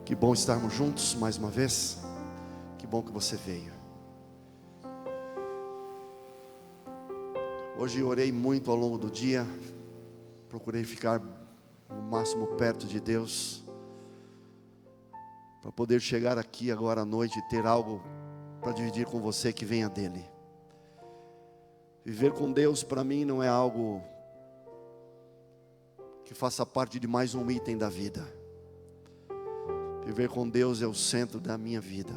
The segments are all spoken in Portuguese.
Que bom estarmos juntos mais uma vez. Que bom que você veio. Hoje eu orei muito ao longo do dia. Procurei ficar o máximo perto de Deus, para poder chegar aqui agora à noite e ter algo para dividir com você que venha dEle. Viver com Deus para mim não é algo que faça parte de mais um item da vida. Viver com Deus é o centro da minha vida,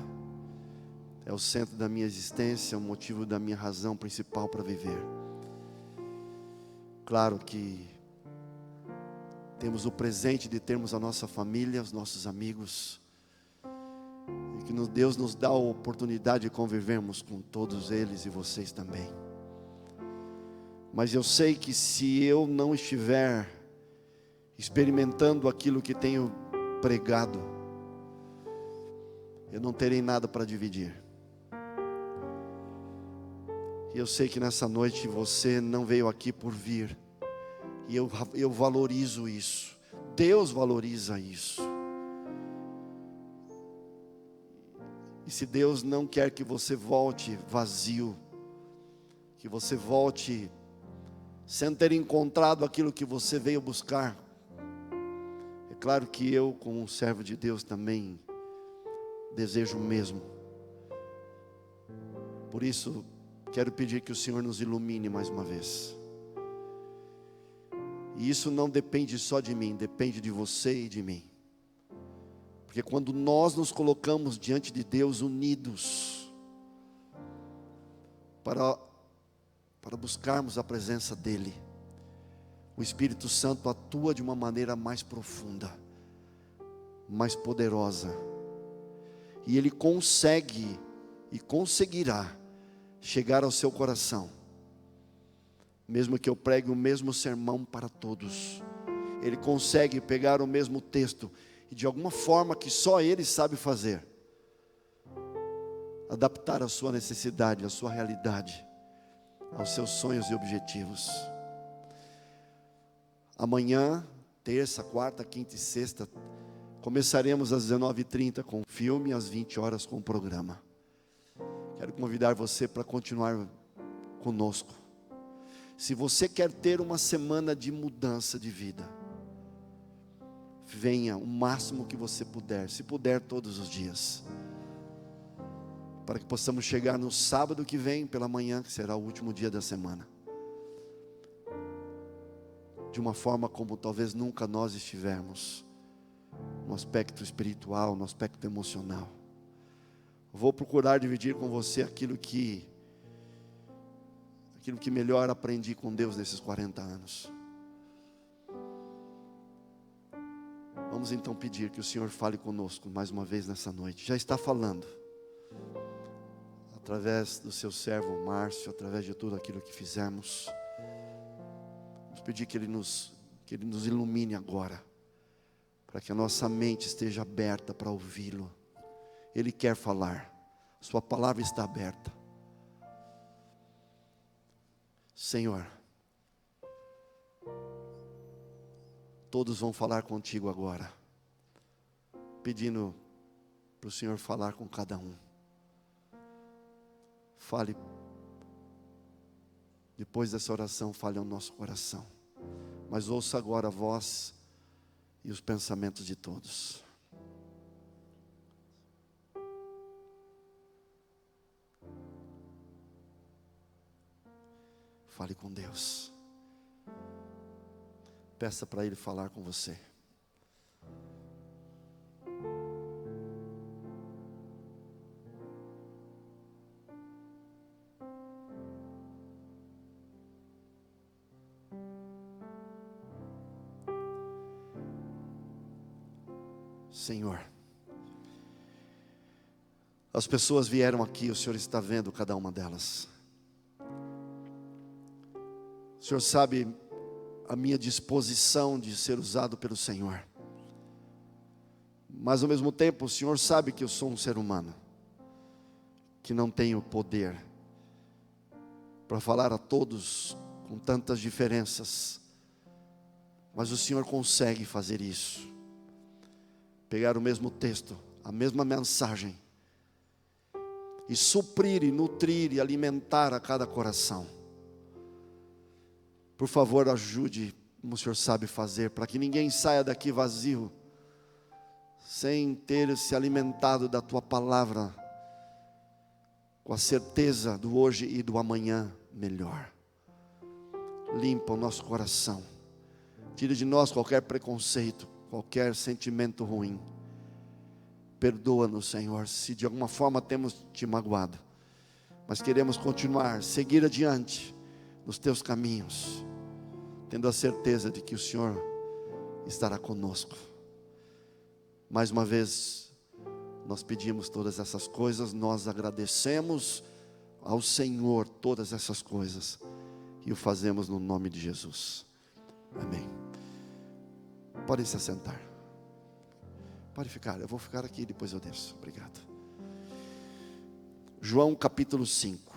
é o centro da minha existência, é o motivo da minha razão principal para viver. Claro que temos o presente de termos a nossa família, os nossos amigos, e que Deus nos dá a oportunidade de convivermos com todos eles e vocês também. Mas eu sei que se eu não estiver experimentando aquilo que tenho pregado, eu não terei nada para dividir. E eu sei que nessa noite você não veio aqui por vir. E eu valorizo isso. Deus valoriza isso. E se Deus não quer que você volte vazio, que você volte sem ter encontrado aquilo que você veio buscar, é claro que eu, como um servo de Deus, também desejo o mesmo. Por isso, quero pedir que o Senhor nos ilumine mais uma vez. E isso não depende só de mim, depende de você e de mim. Porque quando nós nos colocamos diante de Deus unidos, para buscarmos a presença dEle, o Espírito Santo atua de uma maneira mais profunda, mais poderosa. E Ele consegue e conseguirá chegar ao seu coração. Mesmo que eu pregue o mesmo sermão para todos, Ele consegue pegar o mesmo texto e de alguma forma que só Ele sabe fazer, adaptar a sua necessidade, a sua realidade, aos seus sonhos e objetivos. Amanhã, terça, quarta, quinta e sexta, começaremos às 19h30 com o filme, às 20 horas com o programa. Quero convidar você para continuar conosco. Se você quer ter uma semana de mudança de vida, venha o máximo que você puder, se puder todos os dias, para que possamos chegar no sábado que vem pela manhã, que será o último dia da semana, de uma forma como talvez nunca nós estivermos, no aspecto espiritual, no aspecto emocional. Vou procurar dividir com você aquilo que melhor aprendi com Deus nesses 40 anos. Vamos então pedir que o Senhor fale conosco mais uma vez nessa noite. Já está falando, através do seu servo Márcio, através de tudo aquilo que fizemos. Vamos pedir que Ele nos ilumine agora, para que a nossa mente esteja aberta para ouvi-lo. Ele quer falar, sua palavra está aberta. Senhor, todos vão falar contigo agora, pedindo para o Senhor falar com cada um. Fale, depois dessa oração, fale ao nosso coração, mas ouça agora a voz e os pensamentos de todos. Fale com Deus. Peça para Ele falar com você. Senhor, as pessoas vieram aqui, o Senhor está vendo cada uma delas. O Senhor sabe a minha disposição de ser usado pelo Senhor. Mas ao mesmo tempo, o Senhor sabe que eu sou um ser humano, que não tenho poder para falar a todos com tantas diferenças. Mas o Senhor consegue fazer isso. pegar o mesmo texto, a mesma mensagem, e suprir, e nutrir, e alimentar a cada coração. Por favor, ajude, como o Senhor sabe fazer, para que ninguém saia daqui vazio, sem ter se alimentado da Tua palavra, com a certeza do hoje e do amanhã melhor. Limpa o nosso coração, tira de nós qualquer preconceito, qualquer sentimento ruim. Perdoa-nos, Senhor, se de alguma forma temos te magoado, mas queremos continuar, seguir adiante nos Teus caminhos, tendo a certeza de que o Senhor estará conosco. Mais uma vez, nós pedimos todas essas coisas, nós agradecemos ao Senhor todas essas coisas, e o fazemos no nome de Jesus. Amém. Podem se assentar. Pode ficar, eu vou ficar aqui, depois eu desço. Obrigado. João capítulo 5.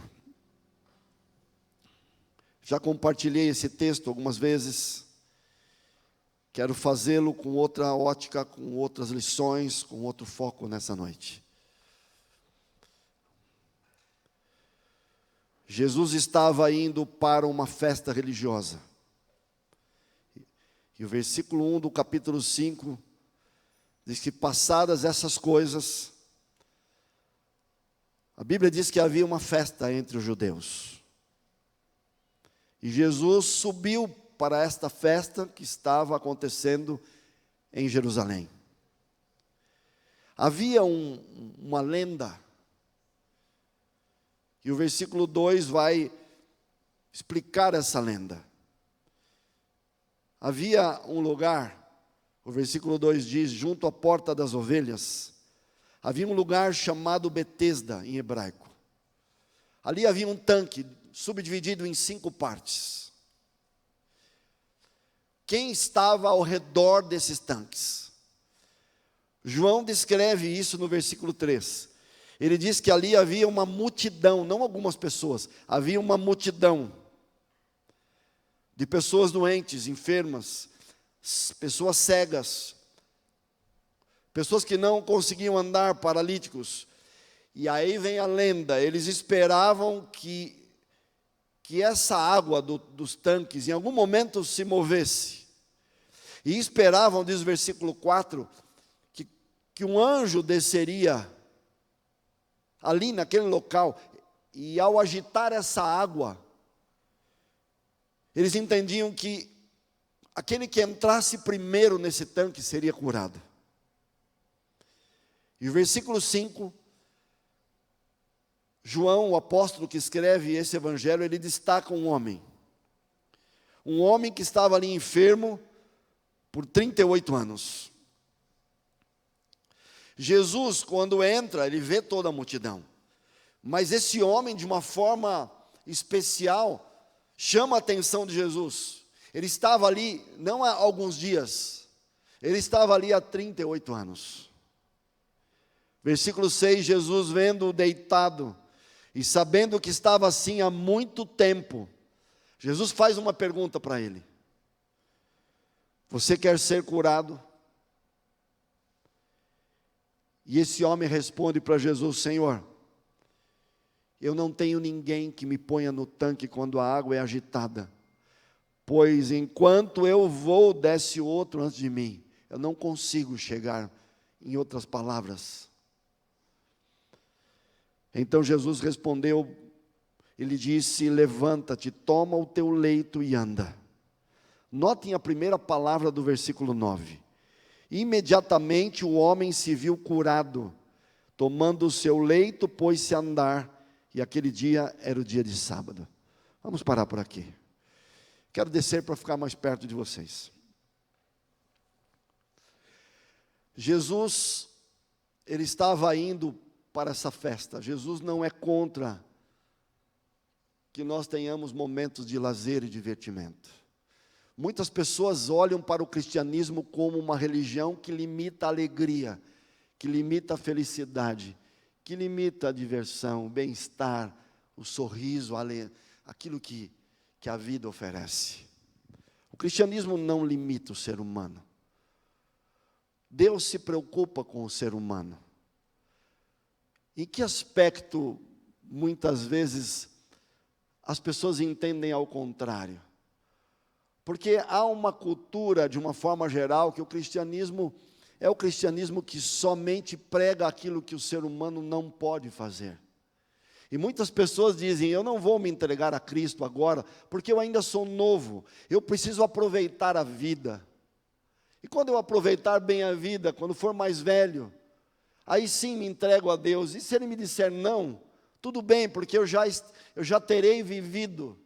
Já compartilhei esse texto algumas vezes. Quero fazê-lo com outra ótica, com outras lições, com outro foco nessa noite. Jesus estava indo para uma festa religiosa. E o versículo 1 do capítulo 5 diz que, passadas essas coisas, a Bíblia diz que havia uma festa entre os judeus. E Jesus subiu para esta festa que estava acontecendo em Jerusalém. Havia uma lenda, e o versículo 2 vai explicar essa lenda. Havia um lugar, o versículo 2 diz, junto à porta das ovelhas, havia um lugar chamado Betesda, em hebraico. Ali havia um tanque, subdividido em 5 partes. Quem estava ao redor desses tanques? João descreve isso no versículo 3. Ele diz que ali havia uma multidão, não algumas pessoas, havia uma multidão de pessoas doentes, enfermas, pessoas cegas, pessoas que não conseguiam andar, paralíticos. E aí vem a lenda, eles esperavam que essa água dos tanques em algum momento se movesse. E esperavam, diz o versículo 4, que um anjo desceria ali naquele local, e ao agitar essa água, eles entendiam que aquele que entrasse primeiro nesse tanque seria curado. E o versículo 5, João, o apóstolo que escreve esse evangelho, ele destaca um homem que estava ali enfermo por 38 anos. Jesus, quando entra, ele vê toda a multidão, mas esse homem, de uma forma especial, chama a atenção de Jesus. Ele estava ali não há alguns dias, ele estava ali há 38 anos. Versículo 6, Jesus vendo-o deitado e sabendo que estava assim há muito tempo, Jesus faz uma pergunta para ele: você quer ser curado? E esse homem responde para Jesus: Senhor, eu não tenho ninguém que me ponha no tanque quando a água é agitada, pois enquanto eu vou, desce outro antes de mim. Eu não consigo chegar. Em outras palavras, então Jesus respondeu, ele disse: levanta-te, toma o teu leito e anda. Notem a primeira palavra do versículo 9. Imediatamente o homem se viu curado, tomando o seu leito, pôs-se a andar, e aquele dia era o dia de sábado. Vamos parar por aqui. Quero descer para ficar mais perto de vocês. Jesus, ele estava indo para essa festa. Jesus não é contra que nós tenhamos momentos de lazer e divertimento. Muitas pessoas olham para o cristianismo como uma religião que limita a alegria, que limita a felicidade, que limita a diversão, o bem-estar, o sorriso, aquilo que a vida oferece. O cristianismo não limita o ser humano. Deus se preocupa com o ser humano. Em que aspecto, muitas vezes, as pessoas entendem ao contrário? Porque há uma cultura, de uma forma geral, que o cristianismo é o cristianismo que somente prega aquilo que o ser humano não pode fazer. E muitas pessoas dizem, eu não vou me entregar a Cristo agora, porque eu ainda sou novo, eu preciso aproveitar a vida. E quando eu aproveitar bem a vida, quando for mais velho, aí sim me entrego a Deus. E se Ele me disser não, tudo bem, porque eu já terei vivido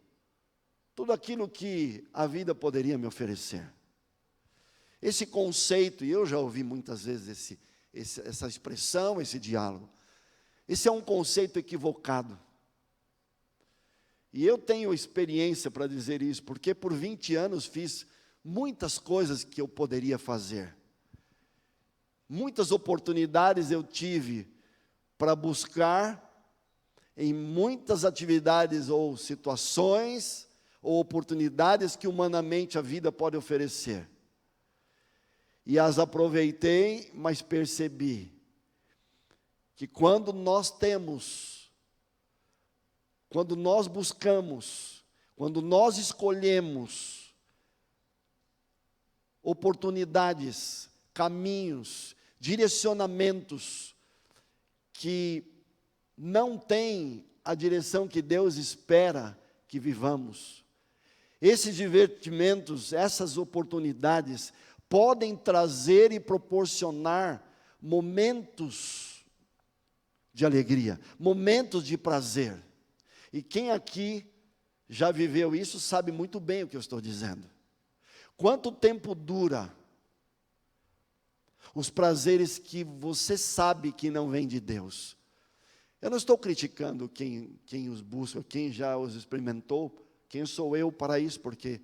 tudo aquilo que a vida poderia me oferecer. Esse conceito, e eu já ouvi muitas vezes essa expressão, esse diálogo, esse é um conceito equivocado. E eu tenho experiência para dizer isso, porque por 20 anos fiz muitas coisas que eu poderia fazer. Muitas oportunidades eu tive para buscar em muitas atividades ou situações ou oportunidades que humanamente a vida pode oferecer. E as aproveitei, mas percebi que quando nós buscamos, quando nós escolhemos oportunidades, caminhos, direcionamentos que não têm a direção que Deus espera que vivamos, esses divertimentos, essas oportunidades podem trazer e proporcionar momentos de alegria, momentos de prazer. E quem aqui já viveu isso sabe muito bem o que eu estou dizendo. Quanto tempo dura os prazeres que você sabe que não vêm de Deus? Eu não estou criticando quem os busca, quem já os experimentou. Quem sou eu para isso? Porque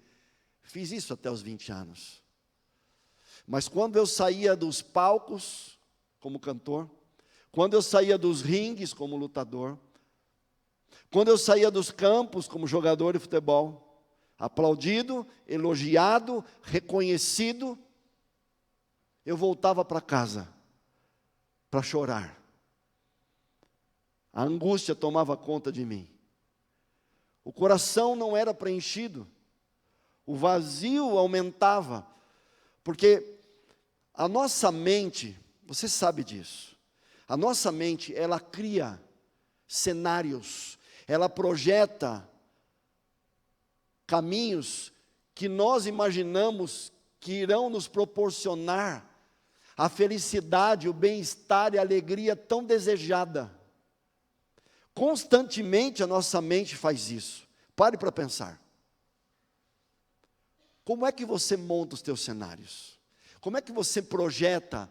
fiz isso até os 20 anos. Mas quando eu saía dos palcos como cantor, quando eu saía dos ringues como lutador, quando eu saía dos campos como jogador de futebol, aplaudido, elogiado, reconhecido, eu voltava para casa para chorar. A angústia tomava conta de mim. O coração não era preenchido, o vazio aumentava, porque a nossa mente, você sabe disso, a nossa mente, ela cria cenários, ela projeta caminhos que nós imaginamos que irão nos proporcionar a felicidade, o bem-estar e a alegria tão desejada. Constantemente a nossa mente faz isso. Pare para pensar. Como é que você monta os teus cenários? Como é que você projeta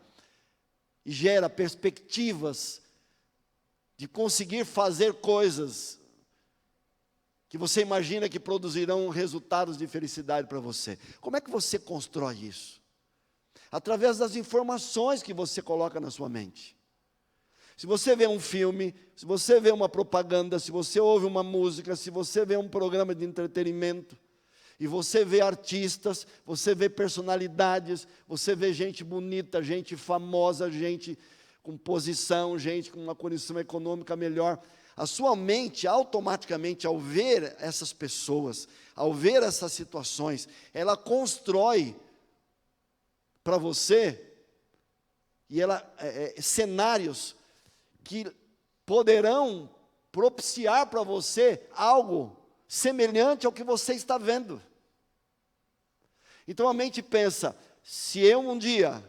e gera perspectivas de conseguir fazer coisas que você imagina que produzirão resultados de felicidade para você? Como é que você constrói isso? Através das informações que você coloca na sua mente. Se você vê um filme, se você vê uma propaganda, se você ouve uma música, se você vê um programa de entretenimento, e você vê artistas, você vê personalidades, você vê gente bonita, gente famosa, gente com posição, gente com uma condição econômica melhor, a sua mente automaticamente, ao ver essas pessoas, ao ver essas situações, ela constrói para você cenários que poderão propiciar para você algo semelhante ao que você está vendo. Então a mente pensa, se eu um dia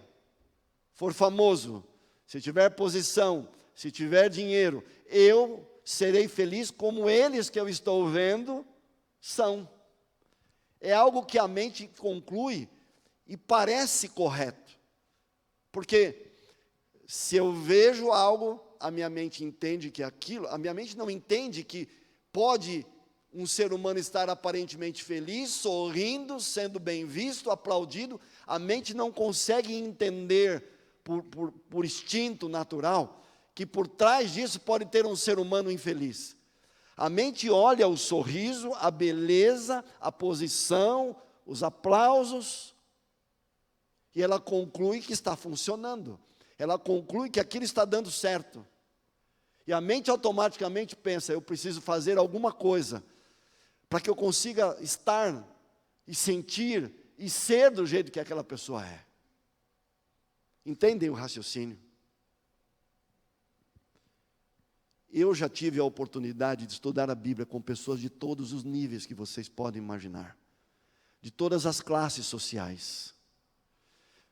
for famoso, se tiver posição, se tiver dinheiro, eu serei feliz como eles que eu estou vendo são. É algo que a mente conclui e parece correto. Porque se eu vejo algo, a minha mente entende que aquilo, a minha mente não entende que pode um ser humano estar aparentemente feliz, sorrindo, sendo bem visto, aplaudido. A mente não consegue entender por instinto natural que por trás disso pode ter um ser humano infeliz. A mente olha o sorriso, a beleza, a posição, os aplausos E ela conclui que está funcionando. Ela conclui que aquilo está dando certo. E a mente automaticamente pensa: eu preciso fazer alguma coisa para que eu consiga estar e sentir e ser do jeito que aquela pessoa é. Entendem o raciocínio? Eu já tive a oportunidade de estudar a Bíblia com pessoas de todos os níveis que vocês podem imaginar, de todas as classes sociais.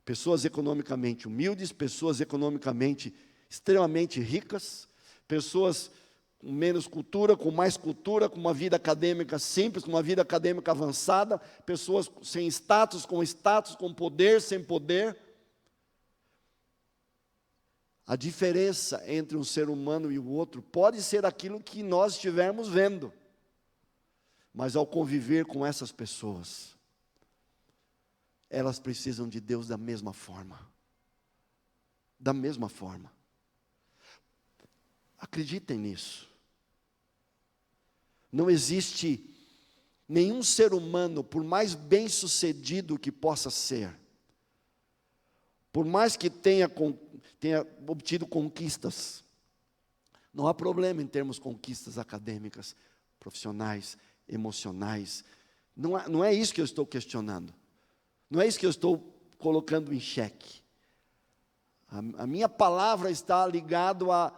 Pessoas economicamente humildes, pessoas economicamente extremamente ricas, pessoas com menos cultura, com mais cultura, com uma vida acadêmica simples, com uma vida acadêmica avançada, pessoas sem status, com poder, sem poder. A diferença entre um ser humano e o outro pode ser aquilo que nós estivermos vendo, mas ao conviver com essas pessoas, elas precisam de Deus da mesma forma. Da mesma forma. Acreditem nisso. Não existe nenhum ser humano, por mais bem-sucedido que possa ser, por mais que tenha obtido conquistas, não há problema em termos conquistas acadêmicas, profissionais, emocionais. Não é isso que eu estou questionando. Não é isso que eu estou colocando em xeque. A minha palavra está ligado a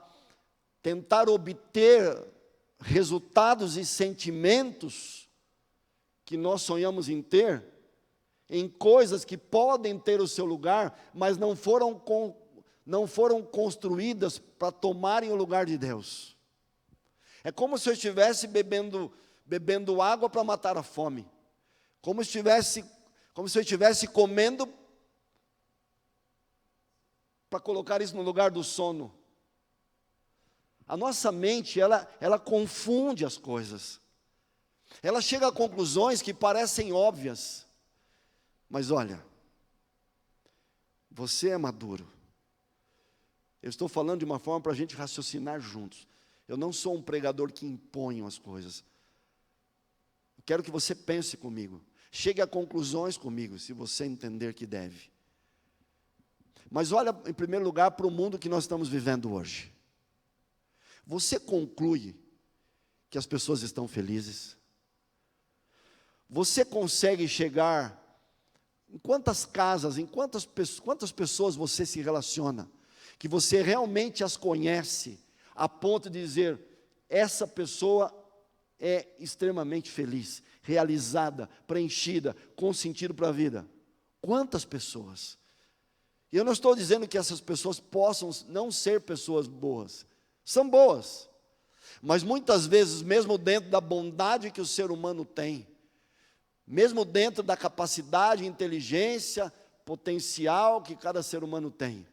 tentar obter resultados e sentimentos que nós sonhamos em ter, em coisas que podem ter o seu lugar, mas não foram construídas para tomarem o lugar de Deus. É como se eu estivesse bebendo água para matar a fome, como se eu estivesse comendo para colocar isso no lugar do sono. A nossa mente, ela confunde as coisas. Ela chega a conclusões que parecem óbvias. Mas olha, você é maduro. Eu estou falando de uma forma para a gente raciocinar juntos. Eu não sou um pregador que imponho as coisas. Eu quero que você pense comigo. Chegue a conclusões comigo, se você entender que deve. Mas olha, em primeiro lugar, para o mundo que nós estamos vivendo hoje. Você conclui que as pessoas estão felizes? Você consegue chegar em quantas casas, em quantas pessoas você se relaciona, que você realmente as conhece, a ponto de dizer: essa pessoa é extremamente feliz, realizada, preenchida, com sentido para a vida? Quantas pessoas? E eu não estou dizendo que essas pessoas possam não ser pessoas boas. São boas, mas muitas vezes, mesmo dentro da bondade que o ser humano tem, mesmo dentro da capacidade, inteligência, potencial que cada ser humano tem,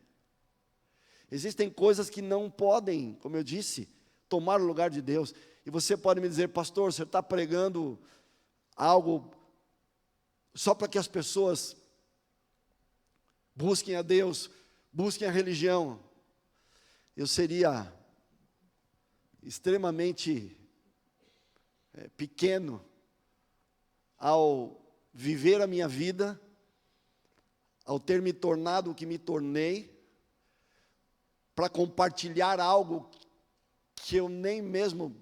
existem coisas que não podem, como eu disse, tomar o lugar de Deus. E você pode me dizer: pastor, você está pregando algo só para que as pessoas busquem a Deus, busquem a religião. Eu seria extremamente pequeno ao viver a minha vida, ao ter me tornado o que me tornei, para compartilhar algo que eu nem mesmo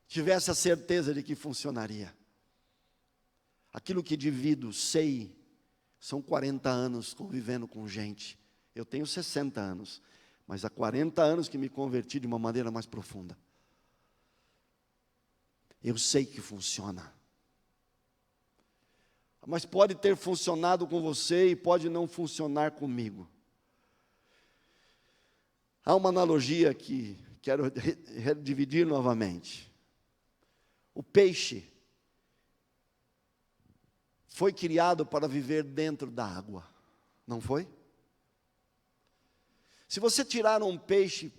tivesse a certeza de que funcionaria. Aquilo que divido, sei, são 40 anos convivendo com gente. Eu tenho 60 anos. Mas há 40 anos que me converti de uma maneira mais profunda. Eu sei que funciona. Mas pode ter funcionado com você e pode não funcionar comigo. Há uma analogia que quero dividir novamente. O peixe foi criado para viver dentro da água, não foi? Se você tirar um peixe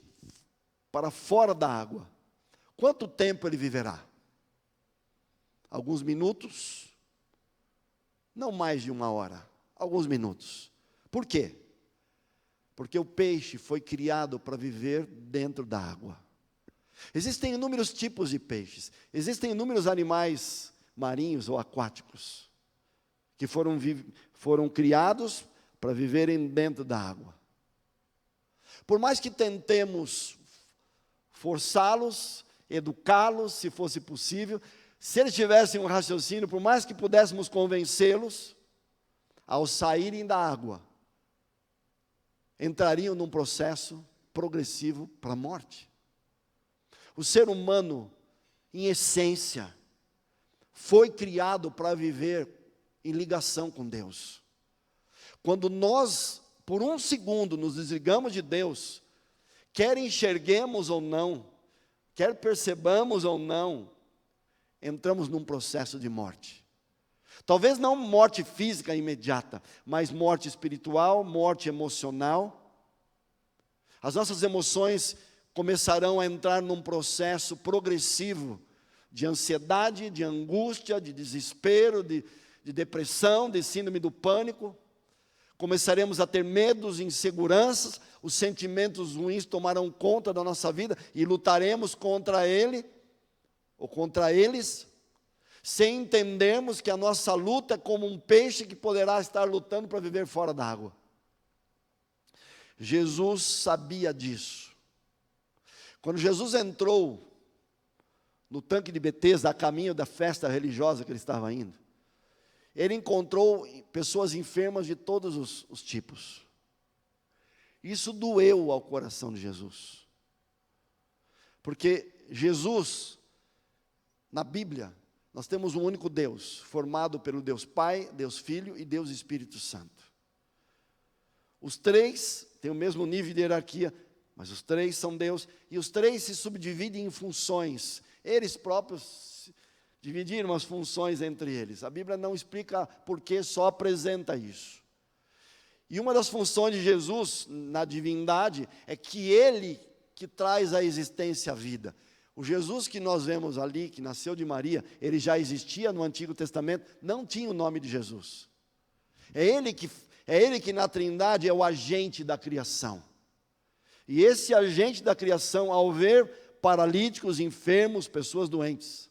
para fora da água, quanto tempo ele viverá? Alguns minutos? Não mais de 1 hora, alguns minutos. Por quê? Porque o peixe foi criado para viver dentro da água. Existem inúmeros tipos de peixes, existem inúmeros animais marinhos ou aquáticos que foram criados para viverem dentro da água. Por mais que tentemos forçá-los, educá-los, se fosse possível, se eles tivessem um raciocínio, por mais que pudéssemos convencê-los, ao saírem da água, entrariam num processo progressivo para a morte. O ser humano, em essência, foi criado para viver em ligação com Deus. Quando nós, por um segundo, nos desligamos de Deus, quer enxerguemos ou não, quer percebamos ou não, entramos num processo de morte. Talvez não morte física imediata, mas morte espiritual, morte emocional. As nossas emoções começarão a entrar num processo progressivo de ansiedade, de angústia, de desespero, de depressão, de síndrome do pânico. Começaremos a ter medos, inseguranças, os sentimentos ruins tomarão conta da nossa vida e lutaremos contra ele, ou contra eles, sem entendermos que a nossa luta é como um peixe que poderá estar lutando para viver fora da água. Jesus sabia disso. Quando Jesus entrou no tanque de Betesda, a caminho da festa religiosa que ele estava indo, ele encontrou pessoas enfermas de todos os tipos. Isso doeu ao coração de Jesus. Porque Jesus, na Bíblia, nós temos um único Deus, formado pelo Deus Pai, Deus Filho e Deus Espírito Santo. Os três têm o mesmo nível de hierarquia, mas os três são Deus, e os três se subdividem em funções. Eles próprios dividiram as funções entre eles. A Bíblia não explica por que, só apresenta isso. E uma das funções de Jesus na divindade é que Ele que traz à existência a vida. O Jesus que nós vemos ali, que nasceu de Maria, ele já existia no Antigo Testamento, não tinha o nome de Jesus. É ele que na Trindade é o agente da criação. E esse agente da criação, ao ver paralíticos, enfermos, pessoas doentes,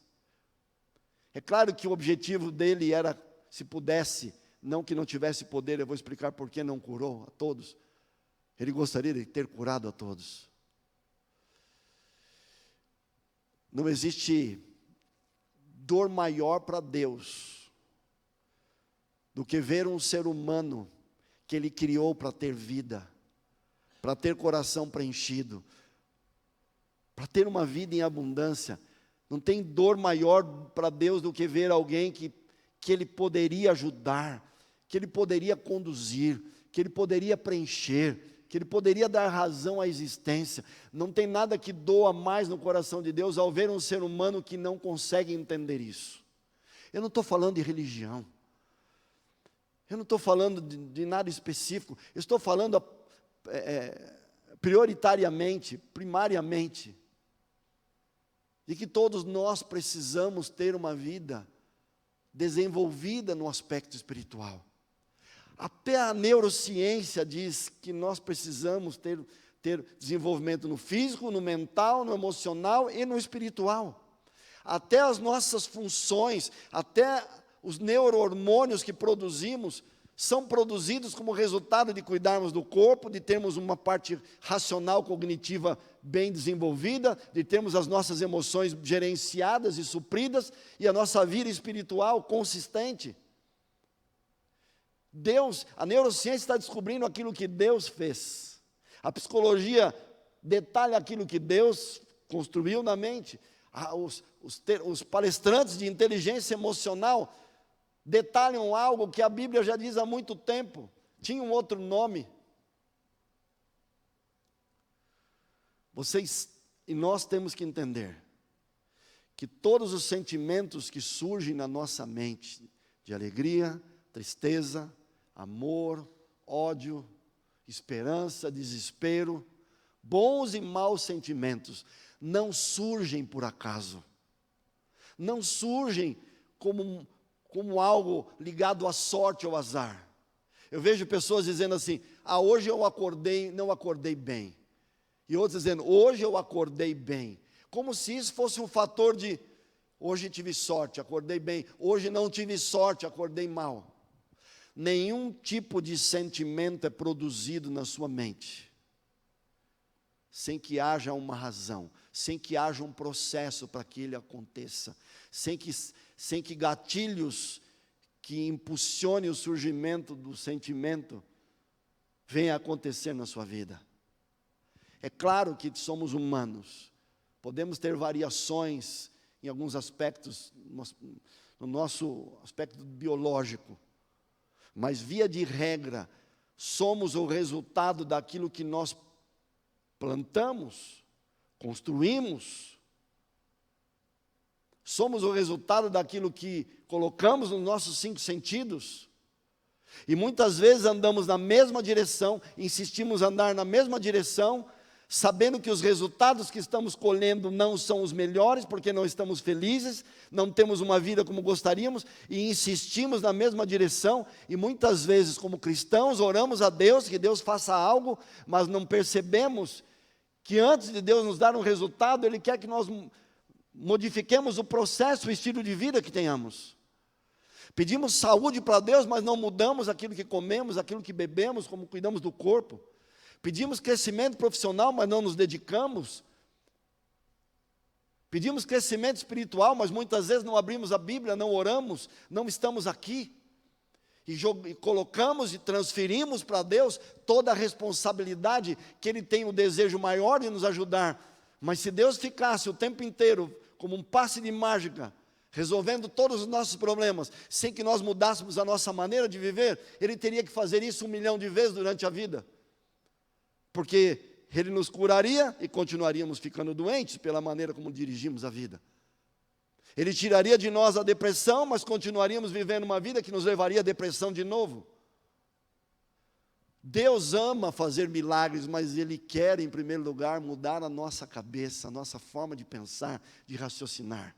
é claro que o objetivo dele era, se pudesse, não que não tivesse poder, eu vou explicar por que não curou a todos. Ele gostaria de ter curado a todos. Não existe dor maior para Deus do que ver um ser humano que Ele criou para ter vida, para ter coração preenchido, para ter uma vida em abundância. Não tem dor maior para Deus do que ver alguém que Ele poderia ajudar, que Ele poderia conduzir, que Ele poderia preencher, que Ele poderia dar razão à existência. Não tem nada que doa mais no coração de Deus ao ver um ser humano que não consegue entender isso. Eu não estou falando de religião, eu não estou falando de nada específico, eu estou falando prioritariamente, primariamente, de que todos nós precisamos ter uma vida desenvolvida no aspecto espiritual. Até a neurociência diz que nós precisamos ter desenvolvimento no físico, no mental, no emocional e no espiritual. Até as nossas funções, até os neurohormônios que produzimos, são produzidos como resultado de cuidarmos do corpo, de termos uma parte racional, cognitiva bem desenvolvida, de termos as nossas emoções gerenciadas e supridas, e a nossa vida espiritual consistente. Deus, a neurociência está descobrindo aquilo que Deus fez. A psicologia detalha aquilo que Deus construiu na mente. Os palestrantes de inteligência emocional detalham algo que a Bíblia já diz há muito tempo. Tinha um outro nome. Vocês e nós temos que entender que todos os sentimentos que surgem na nossa mente, de alegria, tristeza, amor, ódio, esperança, desespero, bons e maus sentimentos, não surgem por acaso. Não surgem como algo ligado à sorte ou azar. Eu vejo pessoas dizendo assim: hoje eu não acordei bem. E outros dizendo: hoje eu acordei bem. Como se isso fosse um fator de: hoje tive sorte, acordei bem. Hoje não tive sorte, acordei mal. nenhum tipo de sentimento é produzido na sua mente sem que haja uma razão, sem que haja um processo para que ele aconteça, sem que gatilhos que impulsionem o surgimento do sentimento venham a acontecer na sua vida. É claro que somos humanos, podemos ter variações em alguns aspectos, no nosso aspecto biológico, mas via de regra, somos o resultado daquilo que nós plantamos, construímos. Somos o resultado daquilo que colocamos nos nossos 5 sentidos. E muitas vezes andamos na mesma direção, insistimos em andar na mesma direção, sabendo que os resultados que estamos colhendo não são os melhores, porque não estamos felizes, não temos uma vida como gostaríamos, e insistimos na mesma direção, e muitas vezes como cristãos oramos a Deus, que Deus faça algo, mas não percebemos que antes de Deus nos dar um resultado, Ele quer que nós modifiquemos o processo, o estilo de vida que tenhamos. Pedimos saúde para Deus, mas não mudamos aquilo que comemos, aquilo que bebemos, como cuidamos do corpo. Pedimos crescimento profissional, mas não nos dedicamos. Pedimos crescimento espiritual, mas muitas vezes não abrimos a Bíblia, não oramos, não estamos aqui. E colocamos e transferimos para Deus toda a responsabilidade, que Ele tem o desejo maior de nos ajudar. Mas se Deus ficasse o tempo inteiro como um passe de mágica, resolvendo todos os nossos problemas, sem que nós mudássemos a nossa maneira de viver, Ele teria que fazer isso 1 milhão de vezes durante a vida. Porque Ele nos curaria e continuaríamos ficando doentes pela maneira como dirigimos a vida. Ele tiraria de nós a depressão, mas continuaríamos vivendo uma vida que nos levaria à depressão de novo. Deus ama fazer milagres, mas Ele quer, em primeiro lugar, mudar a nossa cabeça, a nossa forma de pensar, de raciocinar.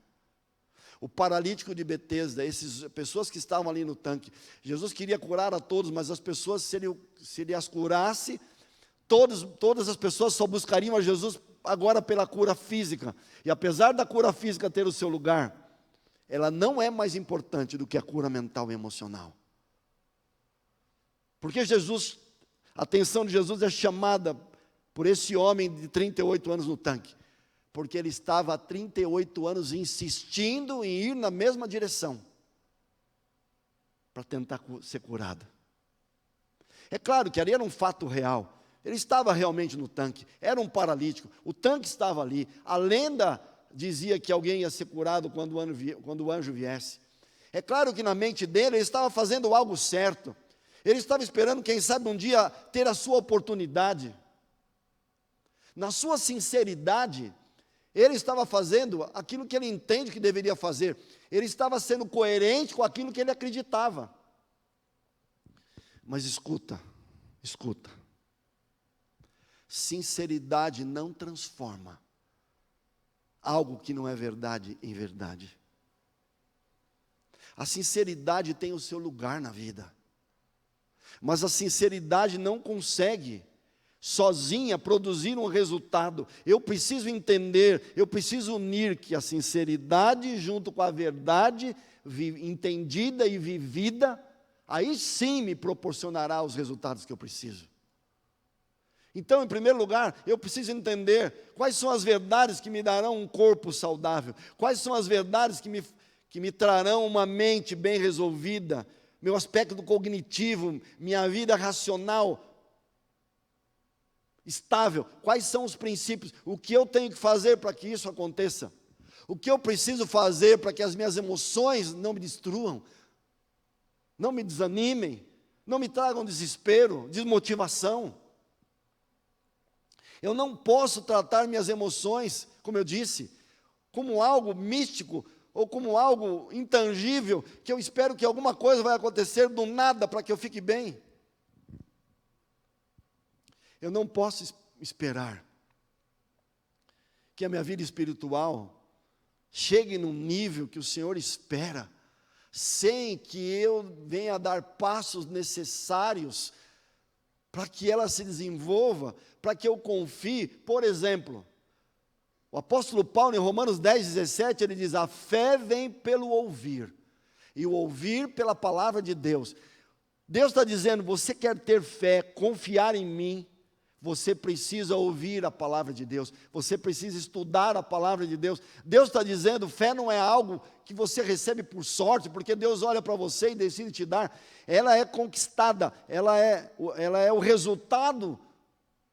O paralítico de Betesda, essas pessoas que estavam ali no tanque, Jesus queria curar a todos, mas as pessoas, se ele as curasse, todas as pessoas só buscariam a Jesus agora pela cura física. E apesar da cura física ter o seu lugar, ela não é mais importante do que a cura mental e emocional. Porque a atenção de Jesus é chamada por esse homem de 38 anos no tanque. Porque ele estava há 38 anos insistindo em ir na mesma direção, para tentar ser curado. É claro que ali era um fato real. Ele estava realmente no tanque, era um paralítico, o tanque estava ali. A lenda dizia que alguém ia ser curado quando o anjo viesse. É claro que na mente dele ele estava fazendo algo certo. Ele estava esperando, quem sabe, um dia ter a sua oportunidade. Na sua sinceridade, ele estava fazendo aquilo que ele entende que deveria fazer. Ele estava sendo coerente com aquilo que ele acreditava. Mas escuta. Sinceridade não transforma algo que não é verdade em verdade. A sinceridade tem o seu lugar na vida, mas a sinceridade não consegue sozinha produzir um resultado. Eu preciso entender, eu preciso unir que a sinceridade junto com a verdade entendida e vivida, aí sim me proporcionará os resultados que eu preciso. Então, em primeiro lugar, eu preciso entender quais são as verdades que me darão um corpo saudável, quais são as verdades que me trarão uma mente bem resolvida, meu aspecto cognitivo, minha vida racional estável, quais são os princípios, o que eu tenho que fazer para que isso aconteça, o que eu preciso fazer para que as minhas emoções não me destruam, não me desanimem, não me tragam desespero, desmotivação. Eu não posso tratar minhas emoções, como eu disse, como algo místico ou como algo intangível, que eu espero que alguma coisa vai acontecer do nada para que eu fique bem. Eu não posso esperar que a minha vida espiritual chegue num nível que o Senhor espera, sem que eu venha dar passos necessários para que ela se desenvolva, para que eu confie. Por exemplo, o apóstolo Paulo em Romanos 10:17, ele diz: a fé vem pelo ouvir, e o ouvir pela palavra de Deus. Deus está dizendo, você quer ter fé, confiar em mim, você precisa ouvir a palavra de Deus, você precisa estudar a palavra de Deus. Deus está dizendo, fé não é algo que você recebe por sorte, porque Deus olha para você e decide te dar. Ela é conquistada, ela é o resultado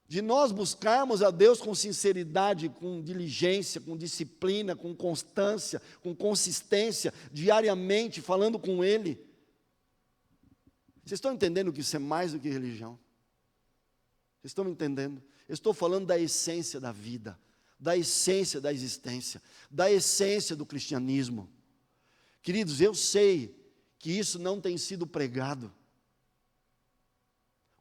de nós buscarmos a Deus com sinceridade, com diligência, com disciplina, com constância, com consistência, diariamente, falando com Ele. Vocês estão entendendo que isso é mais do que religião? Vocês estão me entendendo? Eu estou falando da essência da vida, da essência da existência, da essência do cristianismo. Queridos, eu sei que isso não tem sido pregado.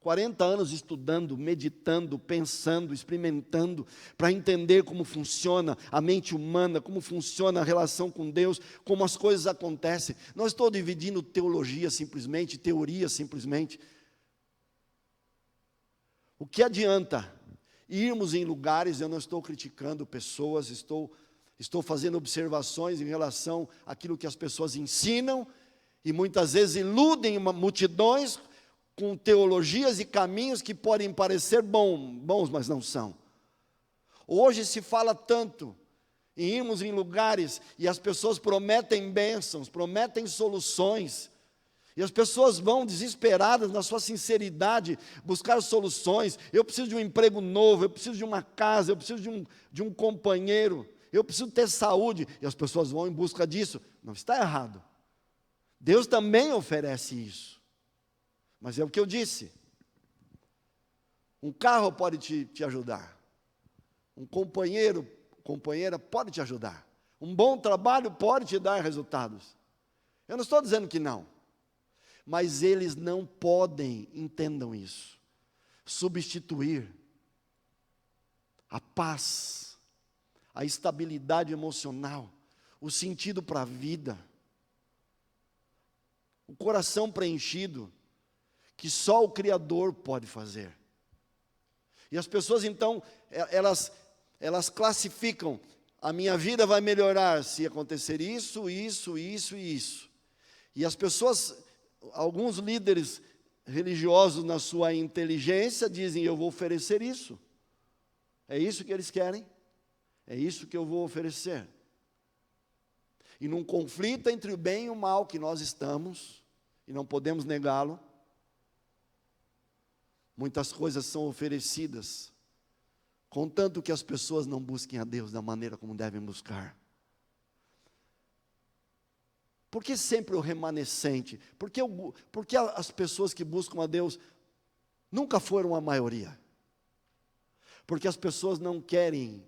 40 anos estudando, meditando, pensando, experimentando, para entender como funciona a mente humana, como funciona a relação com Deus, como as coisas acontecem. Não estou dividindo teologia simplesmente, teoria simplesmente. O que adianta irmos em lugares, eu não estou criticando pessoas, estou fazendo observações em relação àquilo que as pessoas ensinam, e muitas vezes iludem multidões com teologias e caminhos que podem parecer bons, mas não são. Hoje se fala tanto em irmos em lugares e as pessoas prometem bênçãos, prometem soluções, e as pessoas vão desesperadas na sua sinceridade buscar soluções. Eu preciso de um emprego novo, eu preciso de uma casa, eu preciso de um companheiro, eu preciso ter saúde, e as pessoas vão em busca disso. Não está errado, Deus também oferece isso. Mas é o que eu disse, um carro pode te ajudar, um companheira pode te ajudar, um bom trabalho pode te dar resultados. Eu não estou dizendo que não, mas eles não podem, entendam isso, substituir a paz, a estabilidade emocional, o sentido para a vida, o coração preenchido, que só o Criador pode fazer. E as pessoas então, elas classificam, a minha vida vai melhorar se acontecer isso, isso, isso e isso. E as pessoas, alguns líderes religiosos na sua inteligência dizem, eu vou oferecer isso. É isso que eles querem, é isso que eu vou oferecer. E num conflito entre o bem e o mal que nós estamos, e não podemos negá-lo, muitas coisas são oferecidas, contanto que as pessoas não busquem a Deus da maneira como devem buscar. Por que sempre o remanescente? Porque as pessoas que buscam a Deus nunca foram a maioria? Porque as pessoas não querem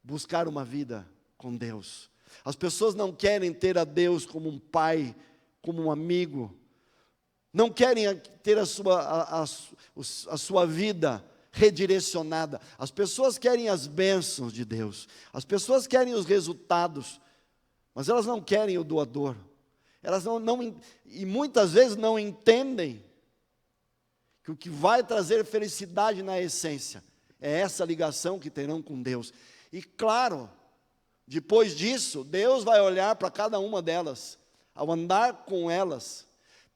buscar uma vida com Deus. As pessoas não querem ter a Deus como um pai, como um amigo. Não querem ter a sua vida redirecionada. As pessoas querem as bênçãos de Deus. As pessoas querem os resultados. Mas elas não querem o doador. Elas e muitas vezes não entendem que o que vai trazer felicidade na essência é essa ligação que terão com Deus. E claro, depois disso, Deus vai olhar para cada uma delas, ao andar com elas,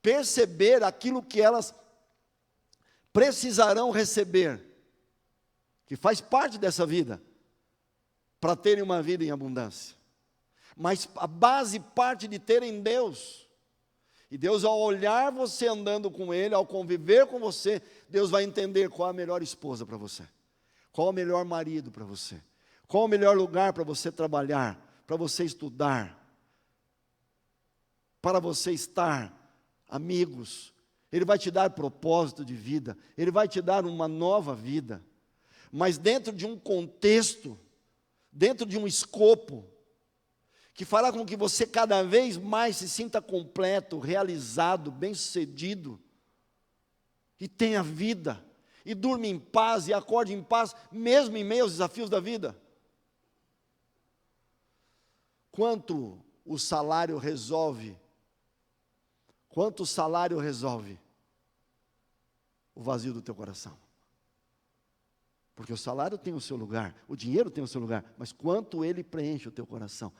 perceber aquilo que elas precisarão receber, que faz parte dessa vida, para terem uma vida em abundância. Mas a base parte de terem Deus. E Deus, ao olhar você andando com Ele, ao conviver com você, Deus vai entender qual a melhor esposa para você, qual o melhor marido para você, qual o melhor lugar para você trabalhar, para você estudar, para você estar, amigos. Ele vai te dar propósito de vida, Ele vai te dar uma nova vida, mas dentro de um contexto, dentro de um escopo, que fará com que você cada vez mais se sinta completo, realizado, bem-sucedido, e tenha vida, e durma em paz, e acorde em paz, mesmo em meio aos desafios da vida. Quanto o salário resolve? Quanto o salário resolve o vazio do teu coração? Porque o salário tem o seu lugar, o dinheiro tem o seu lugar, mas quanto ele preenche o teu coração?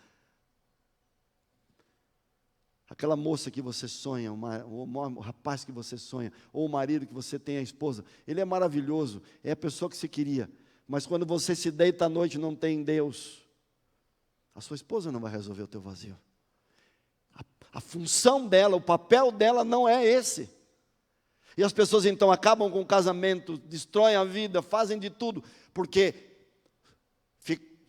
Aquela moça que você sonha, o rapaz que você sonha, ou o marido que você tem, a esposa, ele é maravilhoso, é a pessoa que você queria. Mas quando você se deita à noite e não tem Deus, a sua esposa não vai resolver o teu vazio. A função dela, o papel dela não é esse. E as pessoas então acabam com o casamento, destroem a vida, fazem de tudo, porque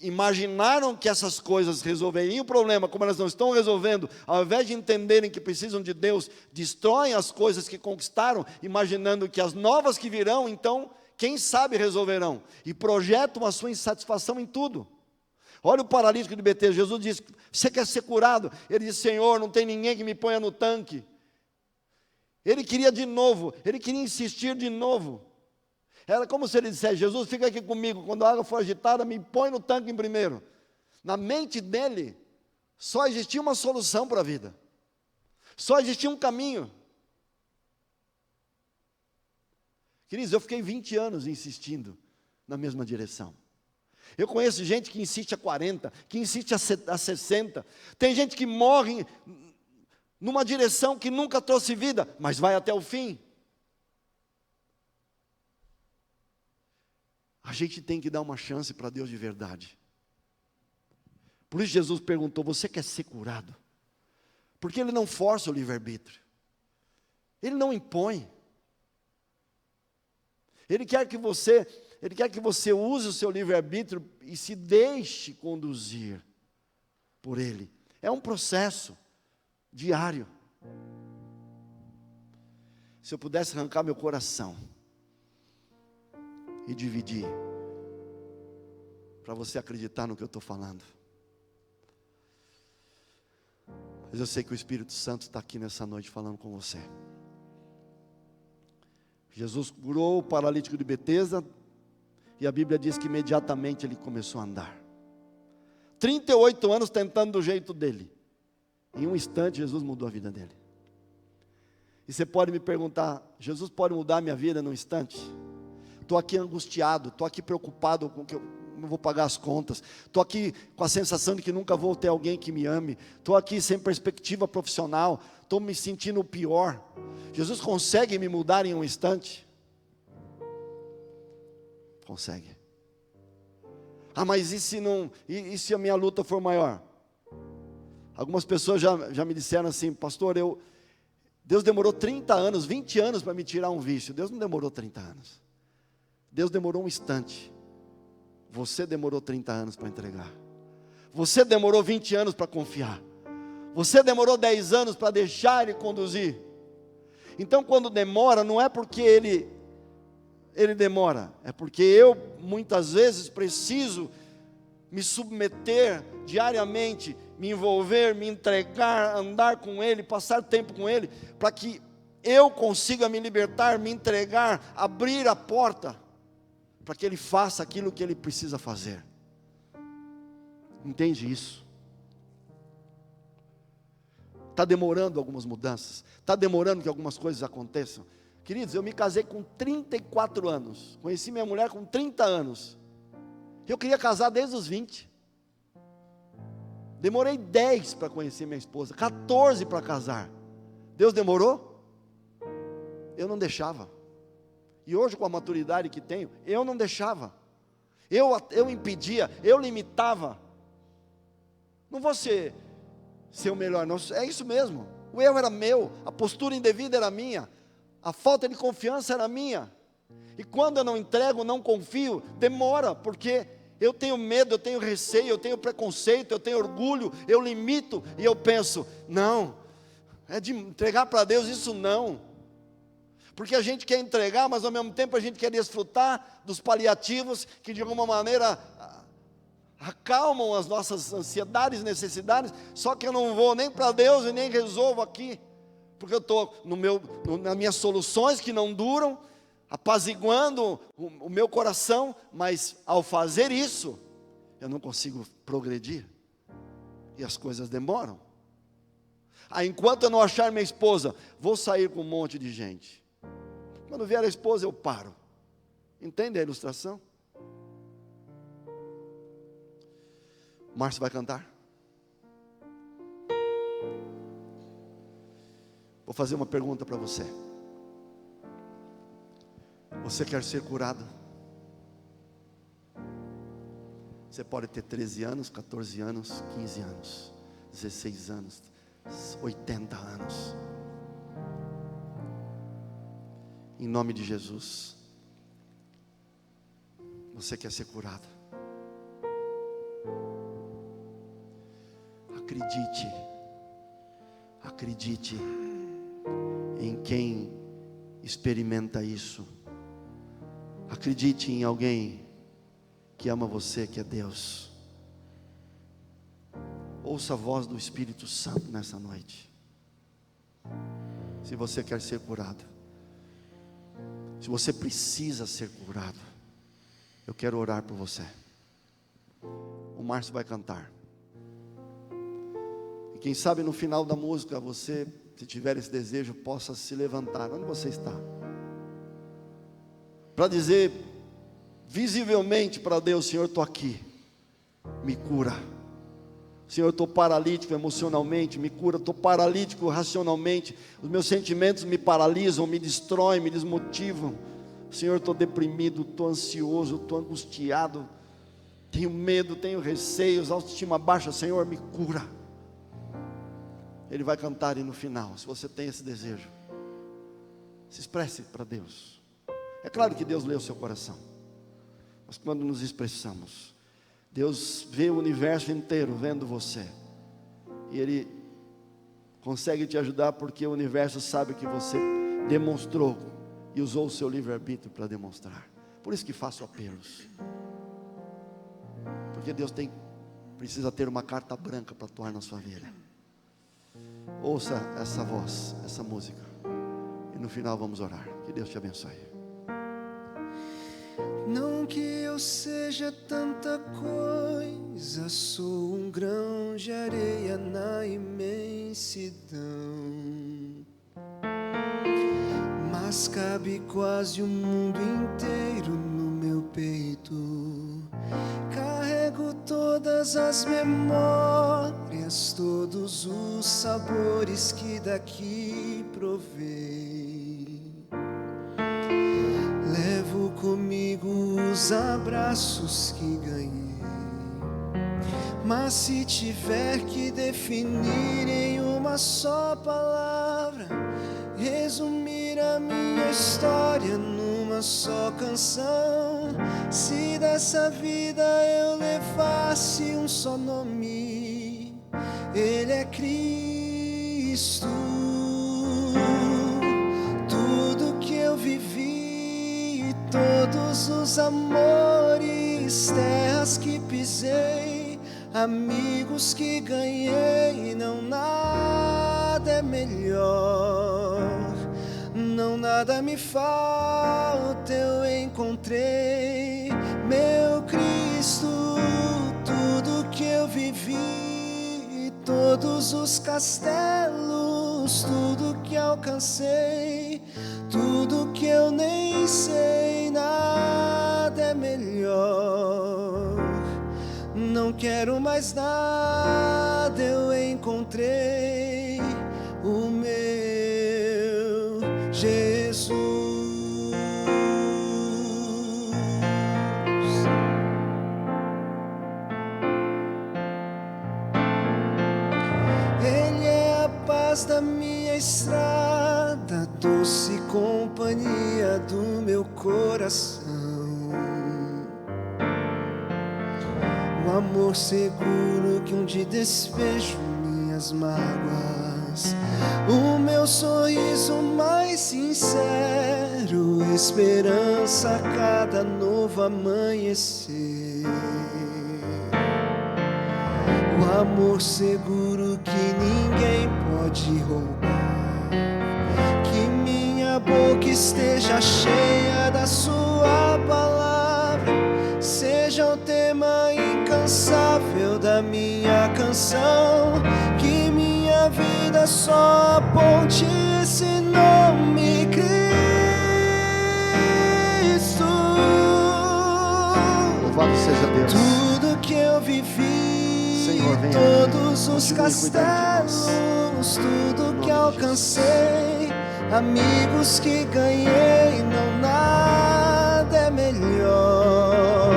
imaginaram que essas coisas resolveriam o problema, como elas não estão resolvendo, ao invés de entenderem que precisam de Deus, destroem as coisas que conquistaram, imaginando que as novas que virão, então, quem sabe resolverão, e projetam a sua insatisfação em tudo. Olha o paralítico de Betesda. Jesus disse: você quer ser curado? Ele disse: Senhor, não tem ninguém que me ponha no tanque. Ele queria de novo, ele queria insistir de novo. Era como se ele dissesse: Jesus, fica aqui comigo, quando a água for agitada, me põe no tanque em primeiro. Na mente dele, só existia uma solução para a vida, só existia um caminho. Queridos, eu fiquei 20 anos insistindo na mesma direção. Eu conheço gente que insiste há 40, que insiste há 60. Tem gente que morre numa direção que nunca trouxe vida, mas vai até o fim. A gente tem que dar uma chance para Deus de verdade. Por isso Jesus perguntou: você quer ser curado? Porque Ele não força o livre-arbítrio. Ele não impõe. Ele quer que você use o seu livre-arbítrio e se deixe conduzir por Ele. É um processo diário. Se eu pudesse arrancar meu coração e dividir, para você acreditar no que eu estou falando. Mas eu sei que o Espírito Santo está aqui nessa noite falando com você. Jesus curou o paralítico de Betesda, e a Bíblia diz que imediatamente ele começou a andar. 38 anos tentando do jeito dele. Em um instante Jesus mudou a vida dele. E você pode me perguntar: Jesus pode mudar a minha vida num instante? Estou aqui angustiado, estou aqui preocupado com que eu não vou pagar as contas, estou aqui com a sensação de que nunca vou ter alguém que me ame, estou aqui sem perspectiva profissional, estou me sentindo pior. Jesus consegue me mudar em um instante? Consegue. Ah, mas e se a minha luta for maior? Algumas pessoas já me disseram assim: pastor, Deus demorou 30 anos, 20 anos para me tirar um vício. Deus não demorou 30 anos. Deus demorou um instante. Você demorou 30 anos para entregar. Você demorou 20 anos para confiar. Você demorou 10 anos para deixar Ele conduzir. Então, quando demora, não é porque Ele demora, é porque eu muitas vezes preciso me submeter diariamente, me envolver, me entregar, andar com Ele, passar tempo com Ele, para que eu consiga me libertar, me entregar, abrir a porta, para que Ele faça aquilo que Ele precisa fazer. Entende isso? Está demorando algumas mudanças, está demorando que algumas coisas aconteçam. Queridos, eu me casei com 34 anos, conheci minha mulher com 30 anos, eu queria casar desde os 20, demorei 10 para conhecer minha esposa, 14 para casar. Deus demorou? Eu não deixava. E hoje, com a maturidade que tenho, eu não deixava, eu impedia, eu limitava. Não vou ser o melhor, não, é isso mesmo, o erro era meu, a postura indevida era minha, a falta de confiança era minha, e quando eu não entrego, não confio, demora, porque eu tenho medo, eu tenho receio, eu tenho preconceito, eu tenho orgulho, eu limito, e eu penso: não, é de entregar para Deus, isso não, porque a gente quer entregar, mas ao mesmo tempo a gente quer desfrutar dos paliativos, que de alguma maneira acalmam as nossas ansiedades, necessidades. Só que eu não vou nem para Deus e nem resolvo aqui, porque eu estou nas minhas soluções que não duram, apaziguando o meu coração, mas ao fazer isso, eu não consigo progredir, e as coisas demoram. Enquanto eu não achar minha esposa, vou sair com um monte de gente. Quando vier a esposa, eu paro. Entende a ilustração? Márcio vai cantar. Vou fazer uma pergunta para você. Você quer ser curado? Você pode ter 13 anos, 14 anos, 15 anos, 16 anos, 80 anos. Em nome de Jesus, você quer ser curado? Acredite em quem experimenta isso. Acredite em alguém que ama você, que é Deus. Ouça a voz do Espírito Santo nessa noite. Se você quer ser curado, se você precisa ser curado, eu quero orar por você. O Márcio vai cantar. E quem sabe no final da música, você, se tiver esse desejo, possa se levantar. Onde você está? Para dizer visivelmente para Deus: Senhor, estou aqui, me cura. Senhor, estou paralítico emocionalmente, me cura. Estou paralítico racionalmente, os meus sentimentos me paralisam, me destroem, me desmotivam. Senhor, estou deprimido, estou ansioso, estou angustiado, tenho medo, tenho receios, autoestima baixa. Senhor, me cura. Ele vai cantar e no final, se você tem esse desejo, se expresse para Deus. É claro que Deus lê o seu coração, mas quando nos expressamos, Deus vê o universo inteiro vendo você, e Ele consegue te ajudar, porque o universo sabe que você demonstrou e usou o seu livre-arbítrio para demonstrar. Por isso que faço apelos, porque Deus precisa ter uma carta branca para atuar na sua vida. Ouça essa voz, essa música, e no final vamos orar. Que Deus te abençoe. Não que eu seja tanta coisa, sou um grão de areia na imensidão, mas cabe quase o mundo inteiro no meu peito. Carrego todas as memórias, todos os sabores que daqui provei. Levo comigo os abraços que ganhei, mas se tiver que definir em uma só palavra, resumir a minha história numa só canção, se dessa vida eu levasse um só nome, Ele é Cristo. Tudo que eu vivi, todos os amores, terras que pisei, amigos que ganhei, não nada é melhor, não nada me falta, eu encontrei meu Cristo. Tudo que eu vivi, todos os castelos, tudo que alcancei, tudo que eu nem sei, nada é melhor. Não quero mais nada, eu encontrei o meu Jesus. Ele é a paz da minha estrada, doce companhia do meu coração, o amor seguro que um dia despejo minhas mágoas, o meu sorriso mais sincero, esperança a cada novo amanhecer, o amor seguro que ninguém pode roubar, que minha boca esteja cheia da sua palavra, seja o tema incansável da minha canção, que minha vida só aponte esse nome, Cristo. Louvado seja Deus. Tudo que eu vivi, Senhor, venha. todos os Continue cuidando de nós. castelos, tudo Em que nome de alcancei, amigos que ganhei, não nada é melhor,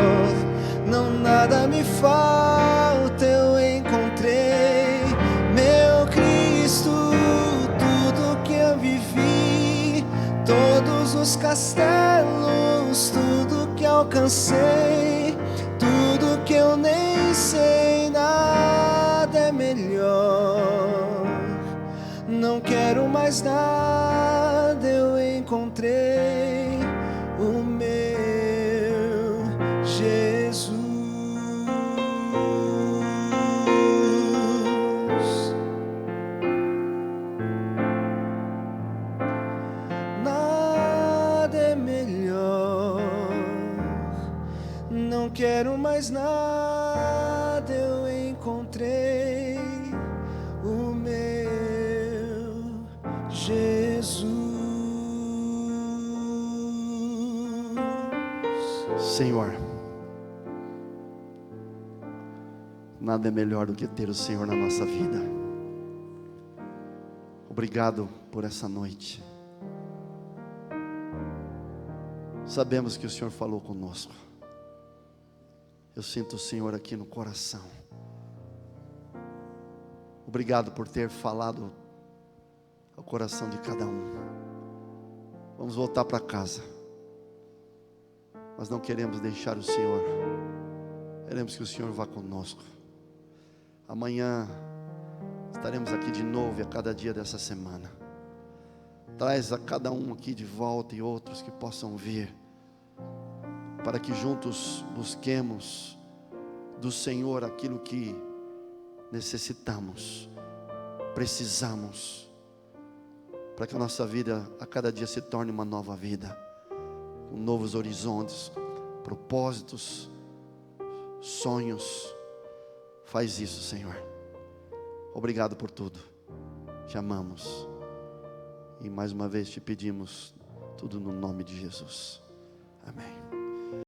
não nada me falta, eu encontrei meu Cristo, tudo que eu vivi, todos os castelos, tudo que alcancei, tudo que eu nem sei, nada é melhor. Não quero mais nada, eu encontrei o meu Jesus. Nada é melhor, não quero mais nada, eu encontrei o meu Jesus. Senhor, nada é melhor do que ter o Senhor na nossa vida. Obrigado por essa noite. Sabemos que o Senhor falou conosco. Eu sinto o Senhor aqui no coração. Obrigado por ter falado ao coração de cada um. Vamos voltar para casa, mas não queremos deixar o Senhor. Queremos que o Senhor vá conosco. Amanhã estaremos aqui de novo e a cada dia dessa semana. Traz a cada um aqui de volta e outros que possam vir, para que juntos busquemos do Senhor aquilo que necessitamos, precisamos, para que a nossa vida a cada dia se torne uma nova vida, com novos horizontes, propósitos, sonhos. Faz isso, Senhor. Obrigado por tudo. Te amamos. E mais uma vez te pedimos tudo no nome de Jesus. Amém.